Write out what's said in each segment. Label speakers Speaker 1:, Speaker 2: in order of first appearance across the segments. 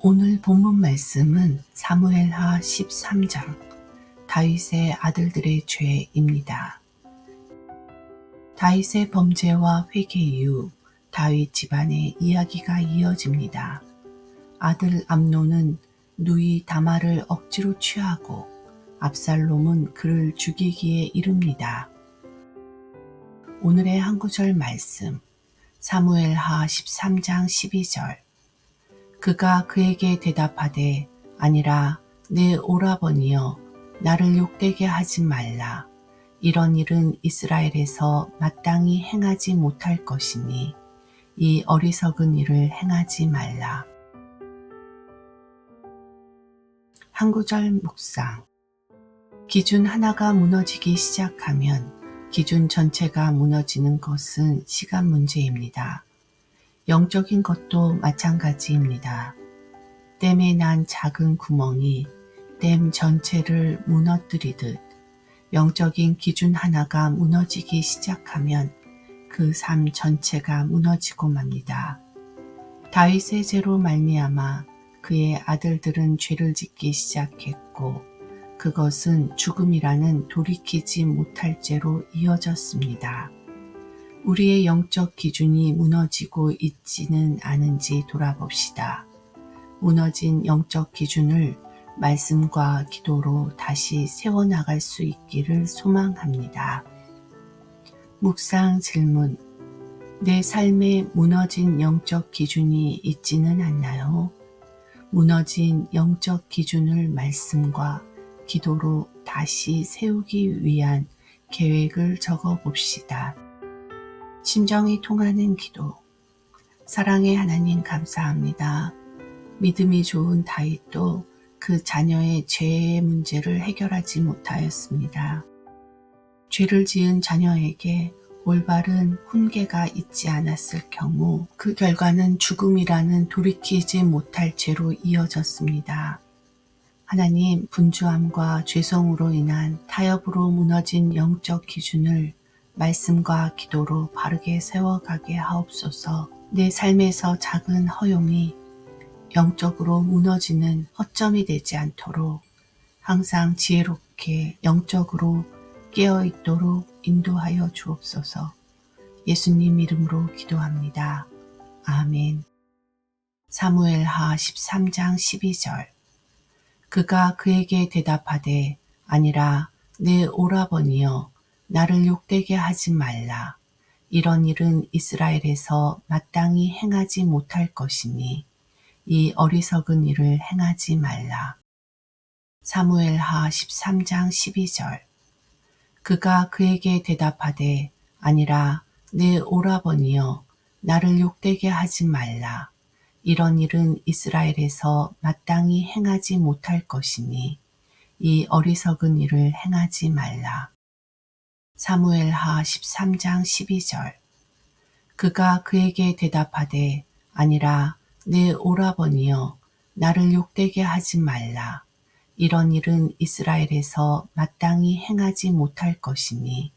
Speaker 1: 오늘 본문 말씀은 사무엘하 13장 다윗의 아들들의 죄입니다. 다윗의 범죄와 회개 이후 다윗 집안의 이야기가 이어집니다. 아들 암논은 누이 다말을 억지로 취하고 압살롬은 그를 죽이기에 이릅니다. 오늘의 한 구절 말씀 사무엘하 13장 12절 그가 그에게 대답하되 아니라 내 오라버니여 나를 욕되게 하지 말라. 이런 일은 이스라엘에서 마땅히 행하지 못할 것이니 이 어리석은 일을 행하지 말라. 한 구절 묵상. 기준 하나가 무너지기 시작하면 기준 전체가 무너지는 것은 시간 문제입니다. 영적인 것도 마찬가지입니다. 댐에 난 작은 구멍이 댐 전체를 무너뜨리듯 영적인 기준 하나가 무너지기 시작하면 그 삶 전체가 무너지고 맙니다. 다윗의 죄로 말미암아 그의 아들들은 죄를 짓기 시작했고 그것은 죽음이라는 돌이키지 못할 죄로 이어졌습니다. 우리의 영적 기준이 무너지고 있지는 않은지 돌아봅시다. 무너진 영적 기준을 말씀과 기도로 다시 세워나갈 수 있기를 소망합니다. 묵상 질문. 내 삶에 무너진 영적 기준이 있지는 않나요? 무너진 영적 기준을 말씀과 기도로 다시 세우기 위한 계획을 적어봅시다. 심정이 통하는 기도. 사랑의 하나님 감사합니다. 믿음이 좋은 다윗도 그 자녀의 죄의 문제를 해결하지 못하였습니다. 죄를 지은 자녀에게 올바른 훈계가 있지 않았을 경우 그 결과는 죽음이라는 돌이키지 못할 죄로 이어졌습니다. 하나님, 분주함과 죄성으로 인한 타협으로 무너진 영적 기준을 말씀과 기도로 바르게 세워가게 하옵소서. 내 삶에서 작은 허용이 영적으로 무너지는 허점이 되지 않도록 항상 지혜롭게 영적으로 깨어있도록 인도하여 주옵소서. 예수님 이름으로 기도합니다. 아멘. 사무엘하 13장 12절 그가 그에게 대답하되 아니라 내 오라버니여 나를 욕되게 하지 말라. 이런 일은 이스라엘에서 마땅히 행하지 못할 것이니 이 어리석은 일을 행하지 말라. 사무엘하 13장 12절 그가 그에게 대답하되 아니라 내 오라버니여 나를 욕되게 하지 말라. 이런 일은 이스라엘에서 마땅히 행하지 못할 것이니 이 어리석은 일을 행하지 말라. 사무엘하 13장 12절 그가 그에게 대답하되 아니라 내 오라버니여 나를 욕되게 하지 말라. 이런 일은 이스라엘에서 마땅히 행하지 못할 것이니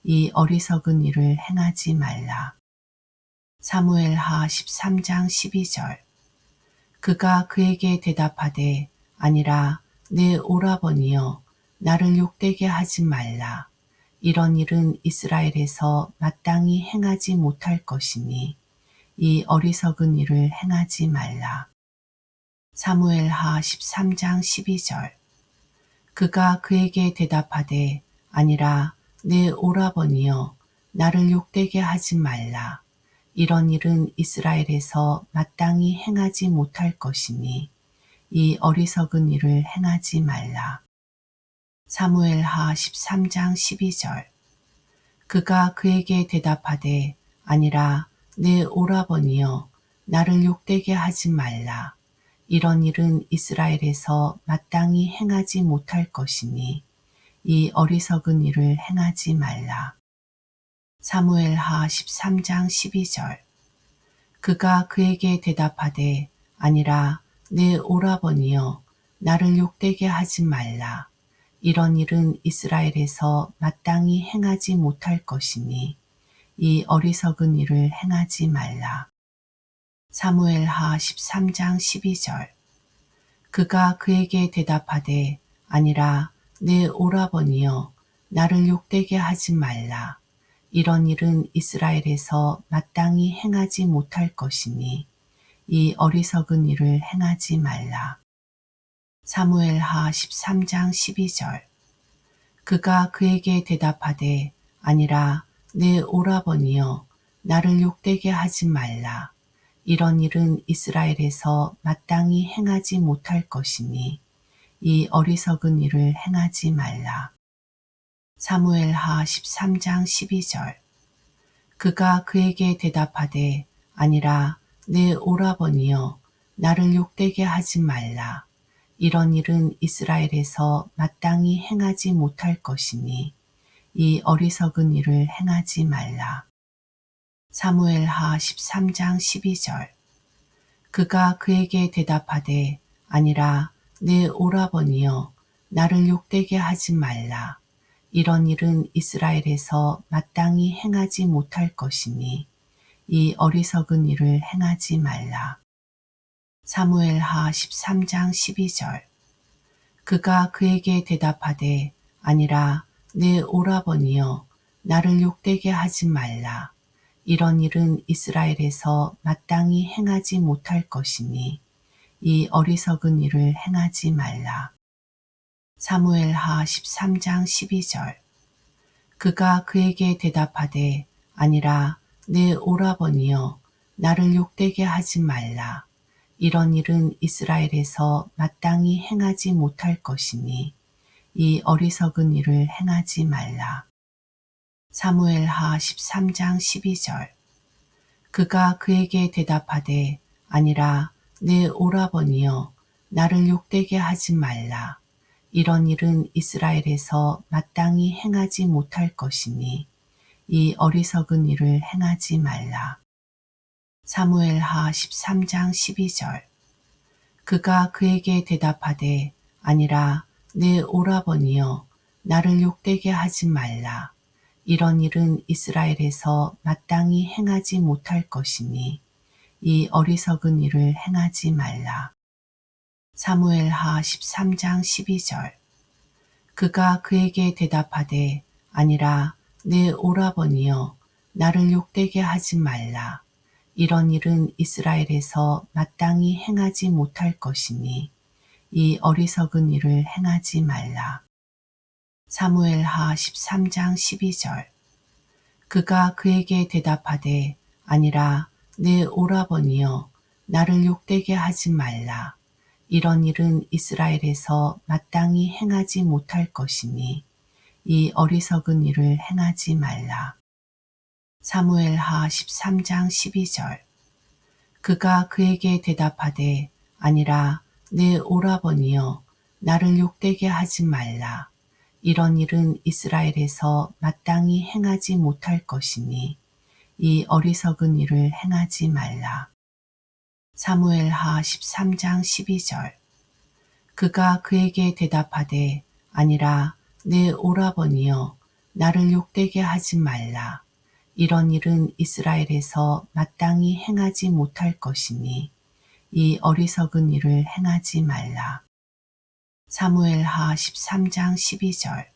Speaker 1: 이 어리석은 일을 행하지 말라. 사무엘하 13장 12절 그가 그에게 대답하되 아니라 내 오라버니여 나를 욕되게 하지 말라. 이런 일은 이스라엘에서 마땅히 행하지 못할 것이니 이 어리석은 일을 행하지 말라. 사무엘하 13장 12절 그가 그에게 대답하되 아니라 내 오라버니여 나를 욕되게 하지 말라. 이런 일은 이스라엘에서 마땅히 행하지 못할 것이니 이 어리석은 일을 행하지 말라. 사무엘하 13장 12절 그가 그에게 대답하되 아니라 내 오라버니여 나를 욕되게 하지 말라. 이런 일은 이스라엘에서 마땅히 행하지 못할 것이니 이 어리석은 일을 행하지 말라. 사무엘하 13장 12절 그가 그에게 대답하되 아니라 내 오라버니여 나를 욕되게 하지 말라. 이런 일은 이스라엘에서 마땅히 행하지 못할 것이니 이 어리석은 일을 행하지 말라. 사무엘하 13장 12절 그가 그에게 대답하되 아니라 내 오라버니여 나를 욕되게 하지 말라. 이런 일은 이스라엘에서 마땅히 행하지 못할 것이니 이 어리석은 일을 행하지 말라. 사무엘하 13장 12절. 그가 그에게 대답하되 아니라 내 오라버니여 나를 욕되게 하지 말라. 이런 일은 이스라엘에서 마땅히 행하지 못할 것이니 이 어리석은 일을 행하지 말라. 사무엘하 13장 12절. 그가 그에게 대답하되 아니라 내 오라버니여 나를 욕되게 하지 말라. 이런 일은 이스라엘에서 마땅히 행하지 못할 것이니 이 어리석은 일을 행하지 말라. 사무엘하 13장 12절. 그가 그에게 대답하되 아니라 내 오라버니여 나를 욕되게 하지 말라. 이런 일은 이스라엘에서 마땅히 행하지 못할 것이니 이 어리석은 일을 행하지 말라. 사무엘하 13장 12절. 그가 그에게 대답하되 아니라 내 오라버니여 나를 욕되게 하지 말라. 이런 일은 이스라엘에서 마땅히 행하지 못할 것이니 이 어리석은 일을 행하지 말라. 사무엘하 13장 12절. 그가 그에게 대답하되 아니라 내 오라버니여 나를 욕되게 하지 말라. 이런 일은 이스라엘에서 마땅히 행하지 못할 것이니 이 어리석은 일을 행하지 말라. 사무엘하 13장 12절. 그가 그에게 대답하되 아니라 내 오라버니여 나를 욕되게 하지 말라. 이런 일은 이스라엘에서 마땅히 행하지 못할 것이니 이 어리석은 일을 행하지 말라. 사무엘하 13장 12절. 그가 그에게 대답하되 아니라 내 오라버니여 나를 욕되게 하지 말라. 이런 일은 이스라엘에서 마땅히 행하지 못할 것이니 이 어리석은 일을 행하지 말라. 사무엘하 13장 12절. 그가 그에게 대답하되 아니라 내 오라버니여 나를 욕되게 하지 말라. 이런 일은 이스라엘에서 마땅히 행하지 못할 것이니 이 어리석은 일을 행하지 말라. 사무엘하 13장 12절. 그가 그에게 대답하되 아니라 내 오라버니여 나를 욕되게 하지 말라. 이런 일은 이스라엘에서 마땅히 행하지 못할 것이니 이 어리석은 일을 행하지 말라. 사무엘하 13장 12절. 그가 그에게 대답하되 아니라 내 오라버니여 나를 욕되게 하지 말라. 이런 일은 이스라엘에서 마땅히 행하지 못할 것이니 이 어리석은 일을 행하지 말라. 사무엘하 13장 12절. 그가 그에게 대답하되 아니라 내 오라버니여 나를 욕되게 하지 말라. 이런 일은 이스라엘에서 마땅히 행하지 못할 것이니 이 어리석은 일을 행하지 말라. 사무엘하 13장 12절.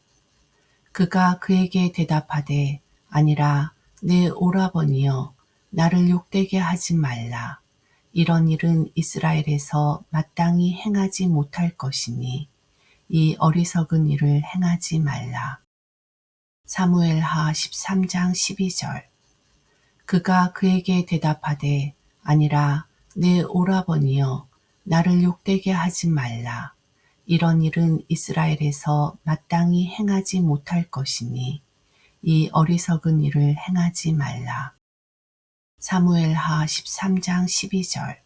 Speaker 1: 그가 그에게 대답하되 아니라 내 오라버니여 나를 욕되게 하지 말라. 이런 일은 이스라엘에서 마땅히 행하지 못할 것이니 이 어리석은 일을 행하지 말라. 사무엘하 13장 12절. 그가 그에게 대답하되 아니라 내 오라버니여 나를 욕되게 하지 말라. 이런 일은 이스라엘에서 마땅히 행하지 못할 것이니 이 어리석은 일을 행하지 말라. 사무엘하 13장 12절.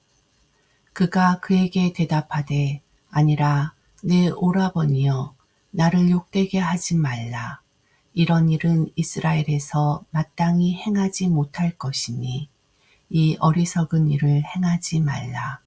Speaker 1: 그가 그에게 대답하되 아니라 내 오라버니여 나를 욕되게 하지 말라. 이런 일은 이스라엘에서 마땅히 행하지 못할 것이니 이 어리석은 일을 행하지 말라.